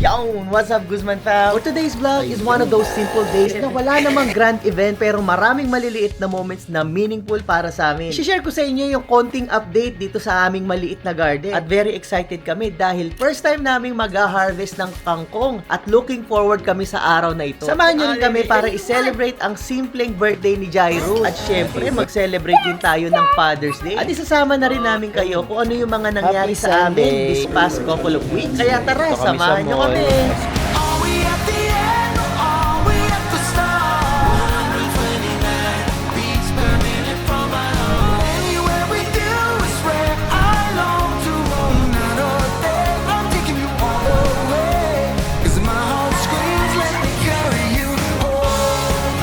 Yo! What's up, Guzman fam? For today's vlog is one of those simple days na wala namang grand event pero maraming maliliit na moments na meaningful para sa amin. I-share ko sa inyo yung konting update dito sa aming maliit na garden. At very excited kami dahil first time naming mag-harvest ng kangkong at looking forward kami sa araw na ito. Samahan nyo rin kami para i-celebrate ang simpleng birthday ni Jairus. At syempre, mag-celebrate din tayo ng Father's Day. At isasama na rin namin kayo kung ano yung mga nangyari sa amin this past couple of weeks. Kaya tara, samahan nyo kami. Are we at the end or are we at the start? 129 beats per minute from my heart. Anywhere with you is where I long to roam. Another day, I'm taking you all the way. 'Cause my heart screams, let me carry you home.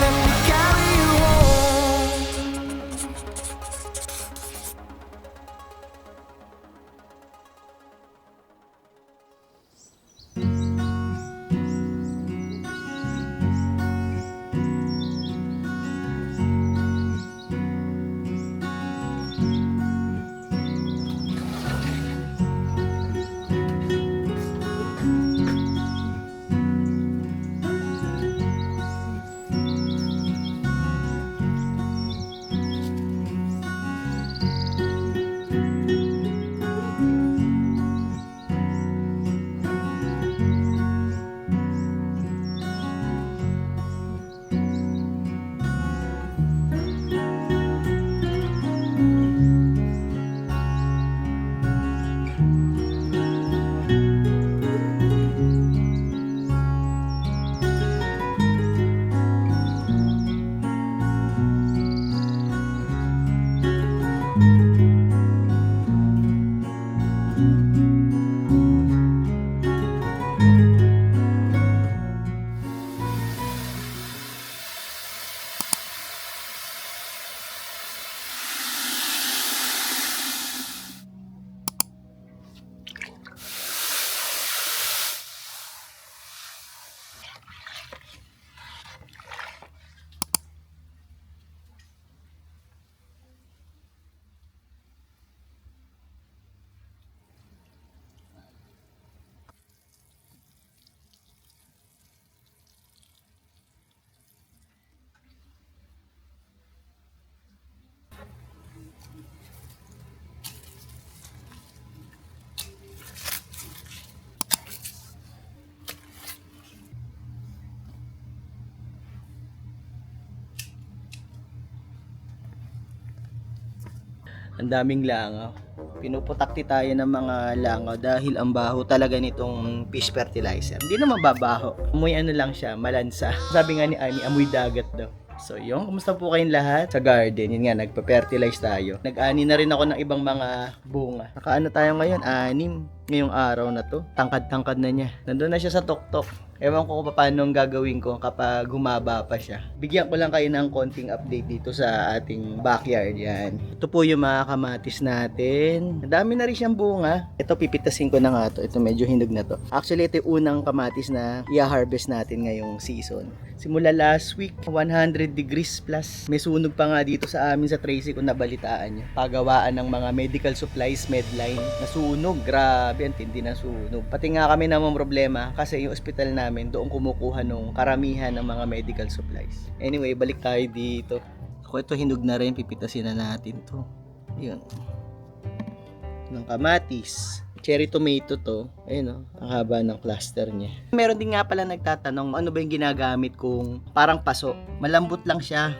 Let me carry you home. Ang daming langaw. Pinuputakti tayo ng mga langaw dahil ang baho talaga nitong fish fertilizer. Hindi naman babaho. Amoy ano lang siya, malansa. Sabi nga ni Ami, amoy dagat daw. So yun, kumusta po kayong lahat? Sa garden, yun nga, nagpa-fertilize tayo. Nag-ani na rin ako ng ibang mga bunga. Nakaano tayo ngayon? 6 ngayong araw na to. Tangkad-tangkad na niya. Nandun na siya sa tuktok. Ewan ko kung paano ang gagawin ko kapag humaba pa siya. Bigyan ko lang kayo ng konting update dito sa ating backyard yan. Ito po yung mga kamatis natin. Dami na rin siyang bunga. Ito pipitasin ko na nga to. Ito medyo hinog na to. Actually ito yung unang kamatis na i-harvest natin ngayong season. Simula last week, 100 degrees plus. May sunog pa nga dito sa amin sa Tracy kung nabalitaan nyo. Pagawaan ng mga medical supplies, medline. Nasunog. Grabe, ang tindi na sunog. Pati nga kami namang problema kasi yung ospital namin doon kumukuha nung karamihan ng mga medical supplies. Anyway, balik tayo dito. Ako ito hinog na rin, pipitasin na natin to. Yun. Ng kamatis. Cherry tomato to. Ayun ang haba ng cluster niya. Meron din nga pala nagtatanong, ano ba yung ginagamit kung parang paso? Malambot lang siya.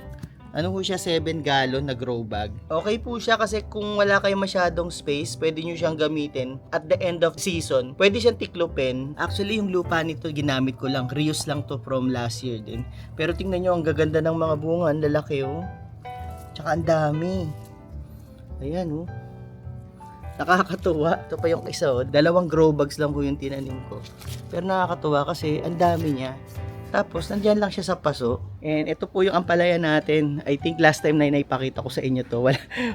Ano po siya, 7 gallon na grow bag. Okay po siya kasi kung wala kayong masyadong space, pwede nyo siyang gamitin at the end of season. Pwede siyang tiklopin. Actually, yung lupa nito ginamit ko lang. Reuse lang to from last year din. Pero tingnan nyo, ang gaganda ng mga bunga. Ang lalaki oh. Tsaka ang dami. Ayan oh. Nakakatuwa. Ito pa yung isa oh. 2 grow bags lang po yung tinanim ko. Pero nakakatuwa kasi ang dami niya. Tapos, nandyan lang siya sa paso. And ito po yung ampalaya natin. I think last time na naipakita ko sa inyo to.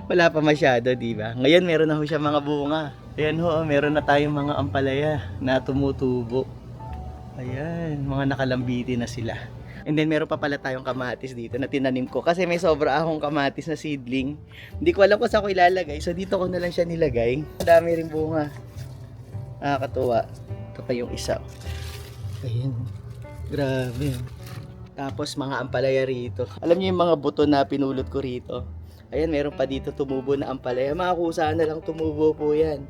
Wala pa masyado, di ba? Ngayon, meron na ho siya mga bunga. Ayan ho, meron na tayong mga ampalaya na tumutubo. Ayan, mga nakalambiti na sila. And then, meron pa pala tayong kamatis dito na tinanim ko. Kasi may sobra akong kamatis na seedling. Hindi ko alam kung saan ko ilalagay. So, dito ko na lang siya nilagay. Ang dami rin bunga. Nakakatuwa. Ito pa yung isa. Ayun. Grabe. Tapos mga ampalaya rito. Alam niyo yung mga buto na pinulot ko rito? Ayan, meron pa dito tumubo na ampalaya. Mga kusa na lang tumubo po yan.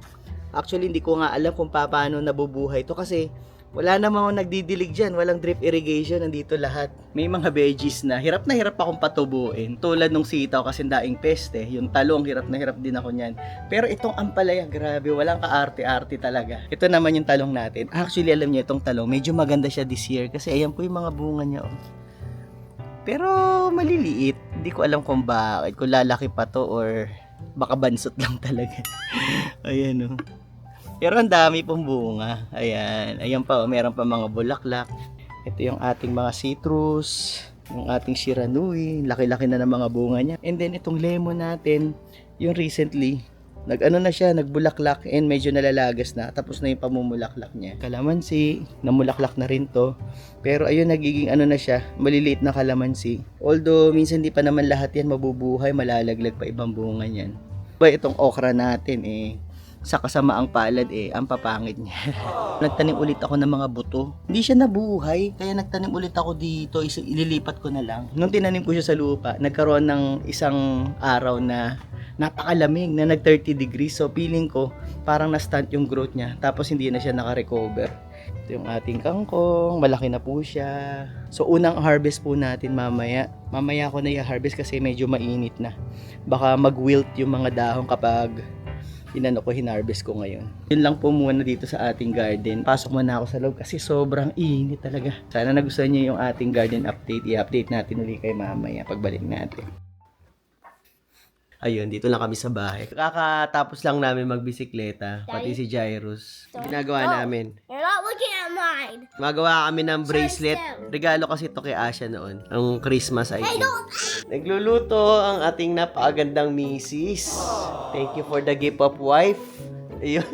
Actually, hindi ko nga alam kung paano nabubuhay to kasi wala namang nagdidilig dyan. Walang drip irrigation. Nandito lahat. May mga veggies na hirap akong patubuin. Tulad nung sitaw kasi daing peste. Yung talong, hirap na hirap din ako niyan. Pero itong ampalaya, grabe. Walang kaarte-arte talaga. Ito naman yung talong natin. Actually, alam niyo itong talong. Medyo maganda siya this year. Kasi ayan po yung mga bunga niya. Oh. Pero maliliit. Hindi ko alam kung bakit. Kung lalaki pa to or baka bansot lang talaga. Ayan oh. Pero ang dami pong bunga. Ayan. Ayan pa, meron pa mga bulaklak. Ito yung ating mga citrus. Yung ating shiranui. Laki-laki na ng mga bunga niya. And then itong lemon natin, yung recently, nag-ano na siya, nagbulaklak and medyo nalalagas na. Tapos na yung pamumulaklak niya. Kalamansi, namulaklak na rin to. Pero ayun, nagiging ano na siya, maliliit na kalamansi. Although, minsan di pa naman lahat yan mabubuhay, malalaglag pa ibang bunga niyan. Itong okra natin sa kasamaang palad ang papangit niya. Nagtanim ulit ako ng mga buto. Hindi siya nabuhay, kaya nagtanim ulit ako dito. Ililipat ko na lang. Nung tinanim ko siya sa lupa, nagkaroon ng isang araw na napakalamig na nag 30 degrees. So feeling ko parang na-stunt yung growth niya. Tapos hindi na siya naka-recover. Ito yung ating kangkong. Malaki na po siya. So unang harvest po natin mamaya. Mamaya ko na i-harvest kasi medyo mainit na. Baka mag-wilt yung mga dahon kapag hinarvest ko ngayon. Yun lang po muna dito sa ating garden. Pasok muna ako sa loob kasi sobrang init talaga. Sana nagustuhan niyo yung ating garden update. I-update natin ulit kay mamaya pagbalik natin. Ayun, dito lang kami sa bahay. Kakatapos lang namin magbisikleta, pati si Jairus. Ginagawa namin. You're not looking at mine. Magawa kami ng bracelet. Regalo kasi to kay Asha noon. Ang Christmas I think. Nagluluto ang ating napakagandang misis. Thank you for the gift of wife. Ayun.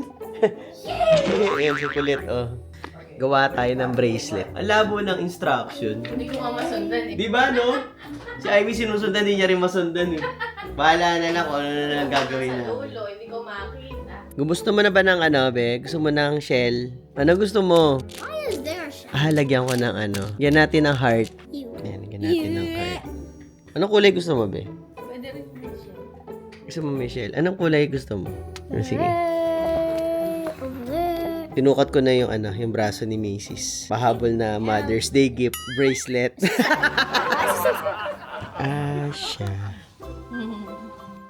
Ayun, sukulit oh. Gawa tayo ng bracelet. Ang labo ng instruction. Hindi ko nga masundan Di ba, no? Si Ivy sinusundan, hindi niya rin masundan. Bahala na lang kung ano na lang gagawin na. Sa ulo, hindi ko makita. Gusto mo na ba ng ano, be? Gusto mo ng shell? Ano gusto mo? Why is there a shell? Lagyan ko ng ano. Yan natin ng heart. You. Yan, lagyan natin ng heart. Anong kulay gusto mo, be? Pwede rin siya. Gusto mo, Michelle? Anong kulay gusto mo? Sige. Red. Tinukat ko na yung ano, yung braso ni Macy's. Pahabol na Mother's Day gift bracelet. Asha.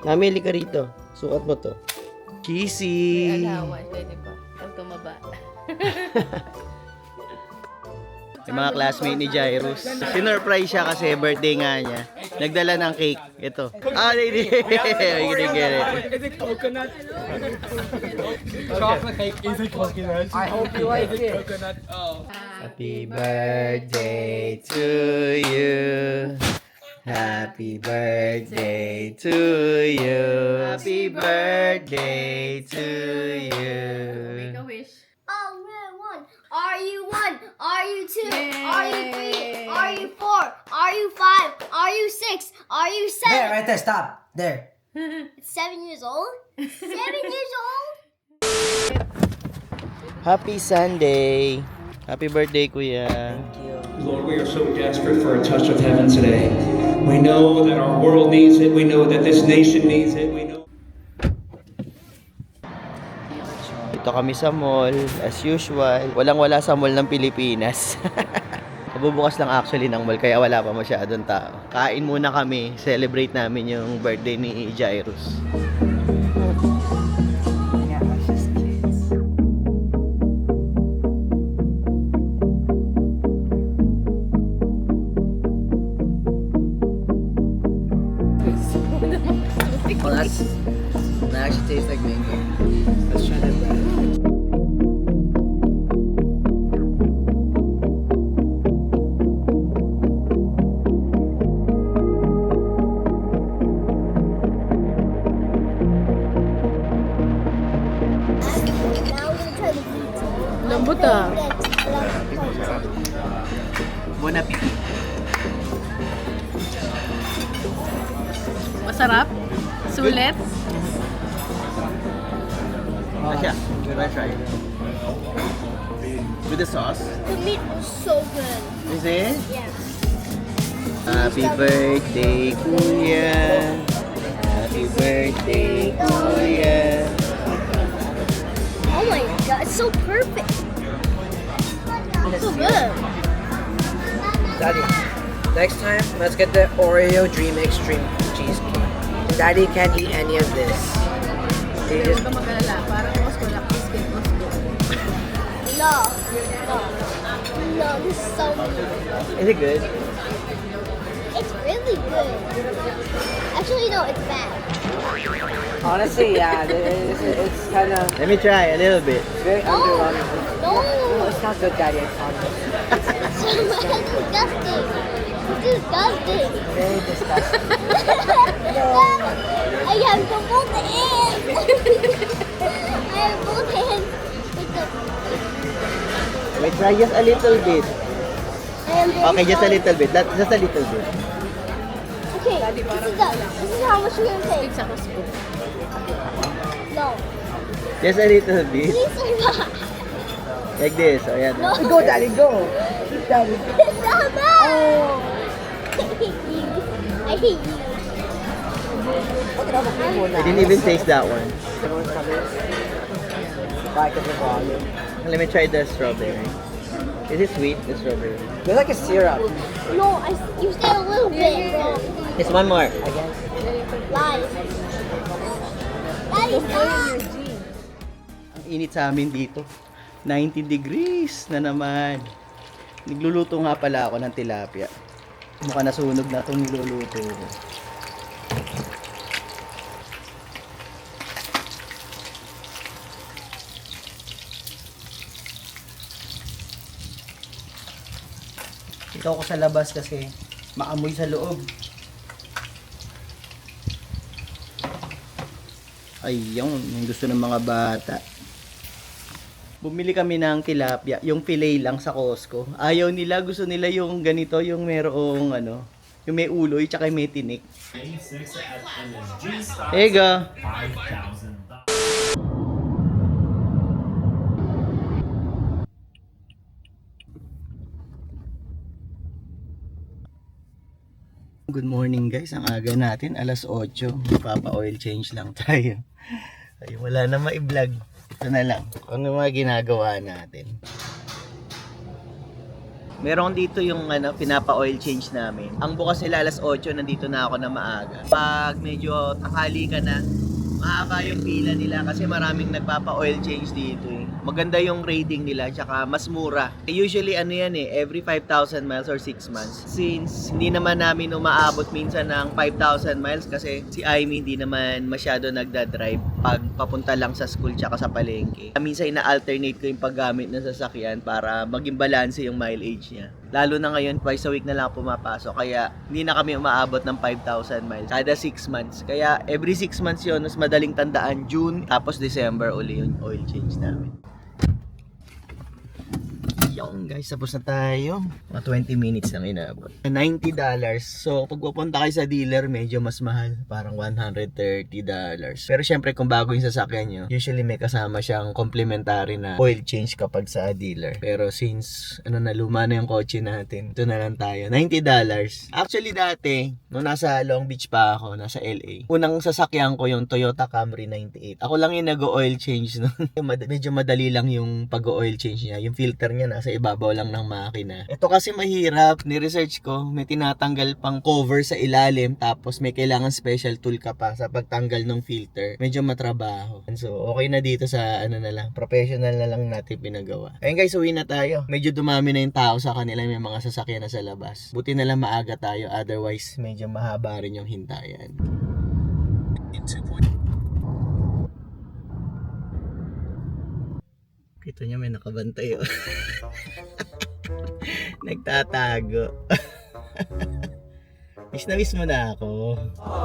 Namili ka rito. Sukat mo to. Kissy. May alawan, pwede pa. Pag tumaba. Yung mga classmate ni Jairus. Sinurprise siya kasi birthday nga niya. Nagdala ng cake. Ito. Hindi. We can get it. Is it coconut? Chocolate cake is it coconut? I hope you like it. Coconut. Oh. Happy birthday to you. Happy birthday to you. Happy birthday to you. Make a wish. Oh, man, one. Are you one? Are you two? Are you three? Yay. Are you four? Are you five? Are you six? Are you There, seven? right there, stop. There. It's 7 years old? 7 years old? Happy Sunday. Happy birthday, Kuya. Lord, we are so desperate for a touch of heaven today. We know that our world needs it. We know that this nation needs it. We know. Dito kami sa mall, as usual. Walang-wala sa mall ng Pilipinas. Kabubukas lang actually ng mall, kaya wala pa masyadong tao. Kain muna kami, celebrate namin yung birthday ni Jairus. Oh, that actually tastes like mango. Let's try that bread. Now we're gonna try the pizza. Lambot ah. Bon appetit. Masarap. Sulit. Asya, you wanna try? With the sauce? The meat was so good. Is it? Yeah. Happy birthday, Kuya. Happy birthday, Kuya. Oh my god, it's so perfect. So good. Daddy, next time, let's get the Oreo Dream Extreme cheesecake. Daddy can't eat any of this. He Huwag just ka mag-alala. Parang Moscow lang. Biscuit Moscow. No. No, this is so good. Is it good? It's really good. Actually, no, it's bad. honestly, yeah, it's kind of Let me try a little bit. very No. underwhelming. No. It's not good, Daddy. I promise. It's disgusting. It's disgusting. Very disgusting. I have the both hands. I have both hands with the. Let me try just a little bit. I am very Okay, just a sorry. little bit. Just a little bit. Okay, this is how much you're gonna take. Sa Moscow. No, Just a little bit. please are not. Like this. O yan. No. Go, Daddy, go. Daddy. Sama! Oh. I hate you. I hate you. I didn't even taste that one. Everyone's coming. Back of the volume. Let me try the strawberry. Is it sweet, the strawberry? They're like a syrup. No, you said a little bit, bro. Just one more. I guess. Lies. Daddy, stop. Ang init sa amin dito. 90 degrees na naman. Nagluluto nga pala ako ng tilapia. Mukhang nasunog na itong niluluto ko. Ikaw ko sa labas kasi maamoy sa loob. Ayun, yung gusto ng mga bata. Bumili kami ng tilapia, yung fillet lang sa Costco. Ayaw nila, gusto nila yung ganito, yung merong ano, yung may uloy, tsaka may tinik. There you go. Good morning guys, ang aga natin, alas 8. Papa-oil change lang tayo. Ay, wala na ma-vlog. Ito na lang, ano mga ginagawa natin. Meron dito yung pinapa-oil change namin. Ang bukas nila alas 8, nandito na ako na maaga. Pag medyo tanghali ka na, mahaba yung pila nila kasi maraming nagpapa-oil change dito eh. Maganda yung rating nila, tsaka mas mura. Usually every 5,000 miles or 6 months. Since hindi naman namin umaabot minsan ng 5,000 miles kasi si Aimee hindi naman masyado nagda-drive pag papunta lang sa school tsaka sa palengke. Minsan ina-alternate ko yung paggamit ng sasakyan para maging balanse yung mileage niya. Lalo na ngayon, twice a week na lang pumapasok. Kaya hindi na kami umaabot ng 5,000 miles kada 6 months. Kaya every 6 months yun, mas madaling tandaan, June, tapos December uli yung oil change namin. Yung guys, tapos na tayo. Mga 20 minutes lang inabot. $90. So, pag pupunta kayo sa dealer, medyo mas mahal. Parang $130. Pero syempre, kung bago yung sasakyan nyo, usually may kasama siyang complimentary na oil change kapag sa dealer. Pero since, luma na yung kotse natin, ito na lang tayo. $90. Actually, dati, nung nasa Long Beach pa ako, nasa LA, unang sasakyan ko yung Toyota Camry 98. Ako lang yung nag-oil change nun. Medyo madali lang yung pag-oil change niya. Yung filter niya nasa ibabaw lang ng makina. Ito kasi mahirap. Ni-research ko, may tinatanggal pang cover sa ilalim tapos may kailangan special tool ka pa sa pagtanggal ng filter. Medyo matrabaho. So, okay na dito sa professional na lang natin pinagawa. Ayun guys, uwi na tayo. Medyo dumami na yung tao sa kanila. May mga sasakyan na sa labas. Buti na lang maaga tayo. Otherwise, medyo mahaba rin yung hintayan. Kita niya may nakabantay oh. Nagtatago. Miss na miss mo na ako.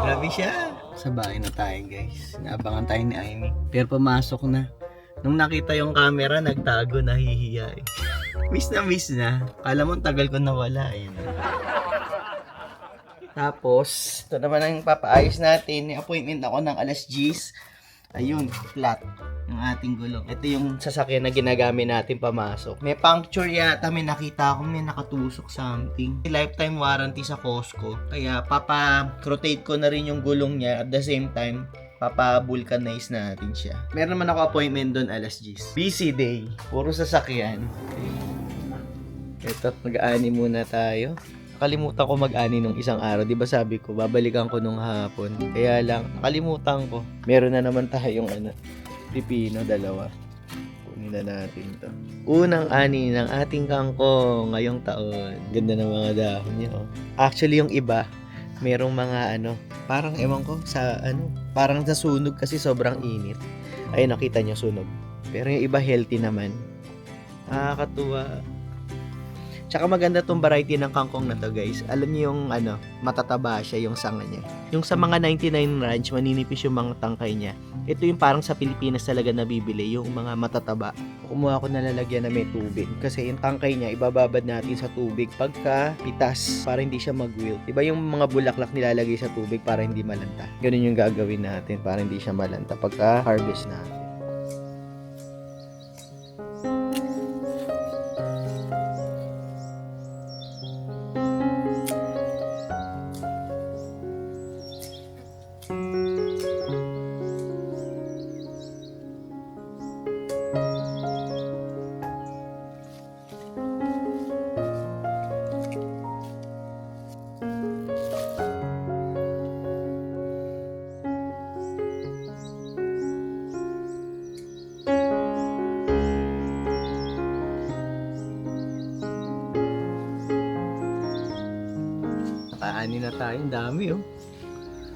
Grabe siya. Sa bahay na tayo guys. Naabangan tayo ni Aimee. Pero pumasok na. Nung nakita yung camera, nagtago, nahihiya eh. Miss na. Kala mo tagal ko nawala eh. Tapos, ito naman ang papaayos natin. May appointment ako ng alas 10. Ayun, flat. ating gulong. Ito yung sasakyan na ginagamit natin pamasok. May puncture yata, may nakita ako, may nakatusok something. Lifetime warranty sa Costco. Kaya papa-rotate ko na rin yung gulong niya at the same time, papa-vulcanize natin siya. Meron naman ako appointment doon alas 10. Busy day. Puro sasakyan. Ito, mag-aani muna tayo. Nakalimutan ko mag-ani nung isang araw. Di ba sabi ko, babalikan ko nung hapon. Kaya lang, nakalimutan ko. Meron na naman tayong pipino, 2. Kunin na natin to. Unang ani ng ating kangkong ngayong taon. Ganda ng mga dahon niya. Oh. Actually, yung iba, merong mga parang ewan ko, parang sa sunog kasi sobrang init. Ay, nakita niyo sunog. Pero yung iba healthy naman. Nakakatuwa. Tsaka maganda tong variety ng kangkong na to, guys. Alam niyo yung matataba siya yung sanga niya. Yung sa mga 99 ranch, maninipis yung mga tangkay niya. Ito yung parang sa Pilipinas talaga nabibili, yung mga matataba. Kumuha ko na lalagyan na may tubig. Kasi yung tangkay niya, ibababad natin sa tubig pagka pitas, para hindi siya mag-wilt. Diba yung mga bulaklak nilalagay sa tubig para hindi malanta? Ganun yung gagawin natin para hindi siya malanta pagka harvest natin. Nakaani na tayo, dami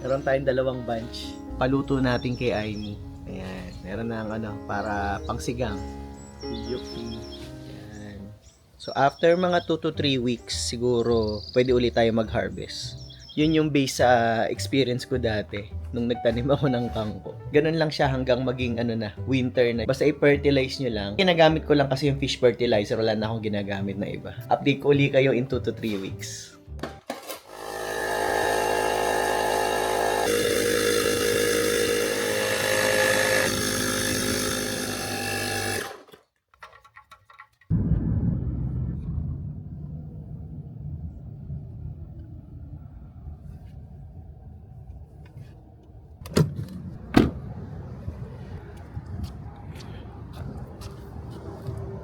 Meron tayong 2 bunch. Paluto natin kay Aimee. Ayan, meron na para pangsigang. Yupi. Ayan. So after mga 2 to 3 weeks, siguro pwede ulit tayo mag-harvest. Yun yung base sa experience ko dati nung nagtanim ako ng kangko. Ganun lang siya hanggang maging winter na. Basta i-fertilize nyo lang. Ginagamit ko lang kasi yung fish fertilizer, wala na akong ginagamit na iba. Update ko ulit kayo in 2 to 3 weeks.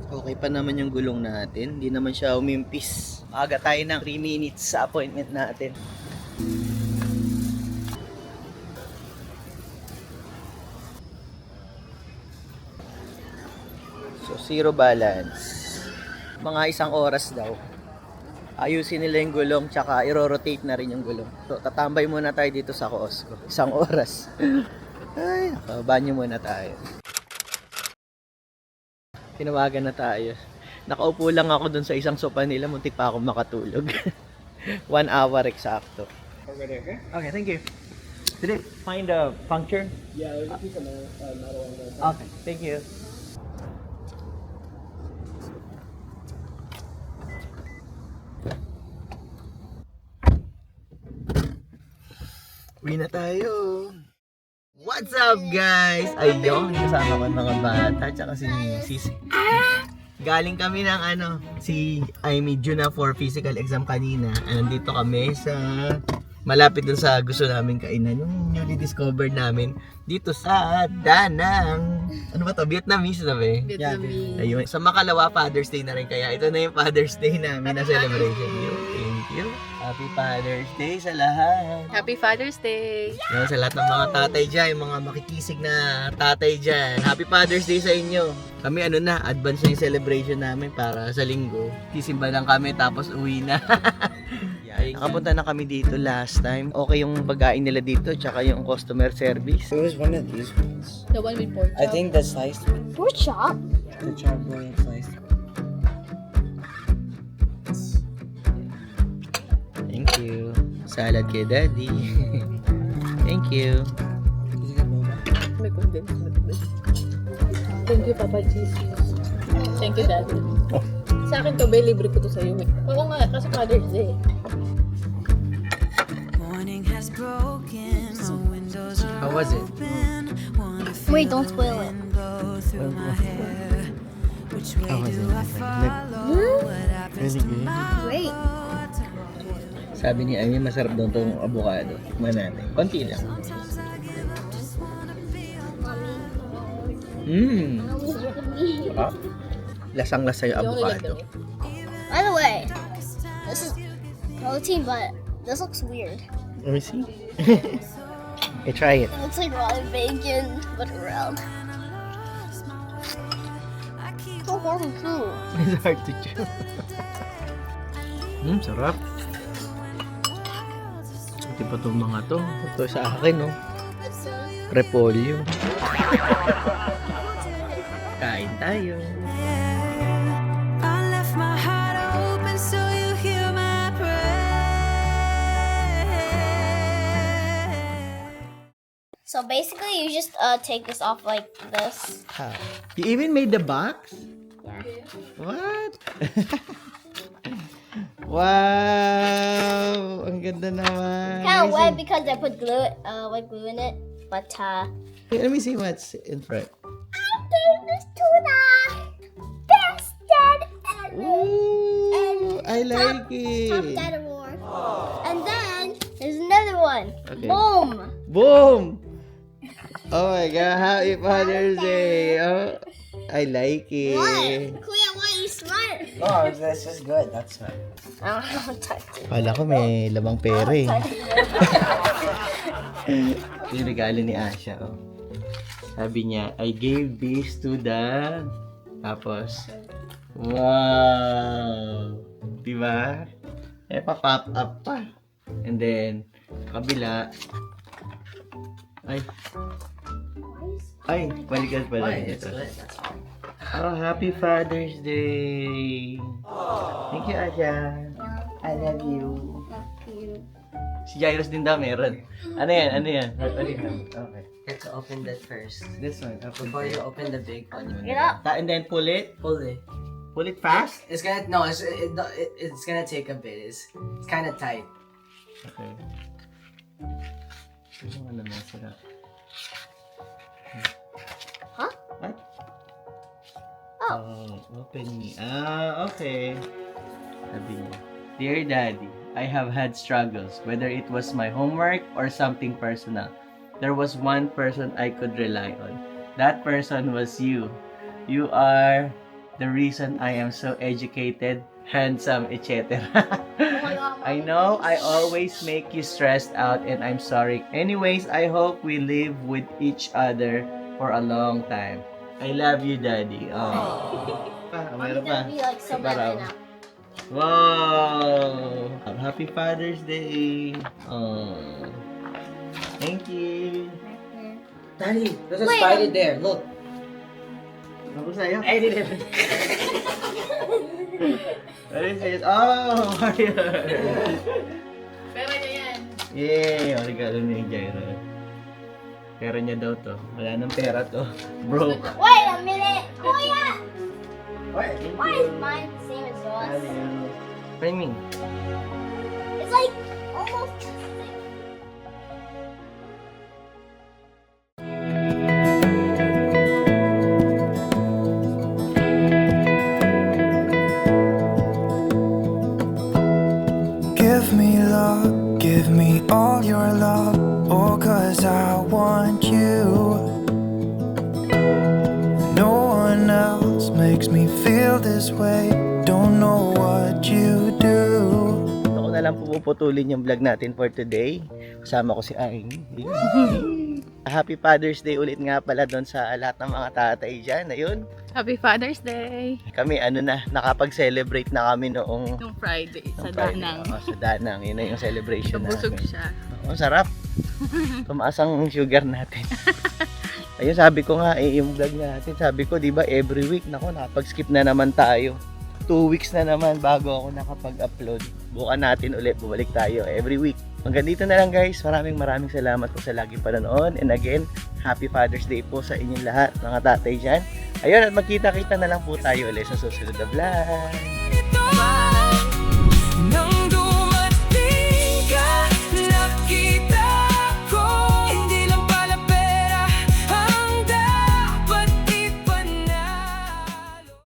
Okay pa naman yung gulong natin. Hindi naman siya umimpis. Aga tayo ng 3 minutes sa appointment natin. So, 0 balance. Mga 1 oras daw. Ayusin nila yung gulong, tsaka i-rotate na rin yung gulong. So, tatambay muna tayo dito sa Costco. 1 oras. Ay, banyo muna tayo. Tinawagan na tayo. Nakaupo lang ako dun sa isang sopa nila, muntik pa ako makatulog. 1 hour eksakto. Okay, thank you. Did it find a puncture? Yeah, there's a piece of metal on there. Okay, thank you. Uwi na tayo. What's up, guys? Ayun, kasama ko ang mga bata tsaka si Sis. Galing kami ng si Aimee Juna for physical exam kanina. Nandito kami sa malapit dun sa gusto namin kainan. Yung newly discovered namin dito sa Danang. Ano ba to? Vietnamese na ba eh? Vietnamese. Ayun. Sa makalawa, Father's Day na rin. Kaya ito na yung Father's Day namin na celebration. Thank you. Happy Father's Day sa lahat. Happy Father's Day! Yan, sa lahat ng mga tatay dyan, yung mga makikisig na tatay dyan. Happy Father's Day sa inyo. Kami advance na yung celebration namin para sa linggo. Sisimba lang kami tapos uwi na. Nakapunta na kami dito last time. Okay yung pagkain nila dito, tsaka yung customer service. It was one of these ones. The one with pork chop. I think the sliced one. Pork chop? The charbroiled sliced one. Thank you. Salad kay Daddy. Thank you. May condensed milk. Thank you, Papa Jesus. Thank you, Daddy. Sa akin to, Bay, libre ko to sa'yo. Oo nga, kasi Father's Day. Morning has broken, my windows are How was it? open. Wanna Wait, don't spoil it. Great. Sabi ni Amy, masarap daw tong avocado. Tikman natin. Konti lang. Sarap. Lasang-lasa yung Yung avocado. By the way, this is protein, but this looks weird. Let me see. Okay, try it. It looks like rotten bacon, but round. So hard to chew. It's hard to chew. Sarap. Ito pa itong mga to. Ito sa akin, no? Repolyo. Kain tayo. I left my heart open so you hear my prayer. So basically, you just take this off like this. How? You even made the box? Yeah. What? Wow! Ang ganda naman. Kind of wet because I put glue, white glue in it. But Hey, let me see what's in front. I gave this to the best dad ever. Ooh, I like Top it. dad award. And then there's another one. Okay. Boom. Boom! Oh my God, happy Father's Day. Oh, I like it. What? Kuya, why are you smart? No, that's just good. That's fine. I don't know what type. Kala ko may lamang pera eh. Yung regalo ni Asha, oh. Sabi niya, I gave this to the... Tapos, wow! Diba? Eh, pa-pop up pa. And then, kabila. Ay, balikan pala. Why? It's Ito. good. That's fine. Oh, happy Father's Day! Thank you, Asha. I love you. Si Jairus din daw meron. Ano yan? Ano yan? Ano yan? Okay. You have to open that first. This one. Before you open the big one. Get up. And then pull it. Pull it. Pull it fast. It's gonna no. It's gonna take a bit. It's kind of tight. Okay. Ano naman sila? Huh? What? Oh. Open me. Ah, okay. Sabi niya, Dear Daddy, I have had struggles, whether it was my homework or something personal. There was one person I could rely on. That person was you. You are the reason I am so educated, handsome, etc. I know I always make you stressed out and I'm sorry. Anyways, I hope we live with each other for a long time. I love you, Daddy. Oh. Meron pa. Be like so bad right now. Wow! Happy Father's Day! Oh. Thank you! Daddy, there's a Wait, spider there. Look. Ako sa'yo? I didn't. What is it? Oh! Mario! Pera niya yan. Yay! Ang regalo ni Jairo. Pera niya daw to. Wala nang pera to. Broke. Wait a minute. Kuya! What? Why is mine the same as yours? What do you mean? It's like almost the same. Give me love, give me all your love, oh, 'cause I want you. No one else makes me feel this way, don't know what you do. Ito ko na lang puputulin yung vlog natin for today. Kasama ko si Amy. Happy Father's Day ulit nga pala doon sa lahat ng mga tatay dyan. Ayun, Happy Father's Day! kami nakapag-celebrate na kami noong Nung Friday, sa Friday. Danang. Oo, sa Danang. Yun na yung celebration Nabusog namin. siya. Oo, sarap. Tumaas ang sugar natin. Ayun, sabi ko nga, yung vlog natin, sabi ko, di ba, every week, nako, nakapag-skip na naman tayo. 2 weeks na naman bago ako nakapag-upload. Bukan natin ulit, bumalik tayo every week. Hanggang dito na lang guys, maraming salamat po sa laging panonood. And again, Happy Father's Day po sa inyong lahat, mga tatay dyan. Ayun, at magkita-kita na lang po tayo ulit sa susunod na vlog.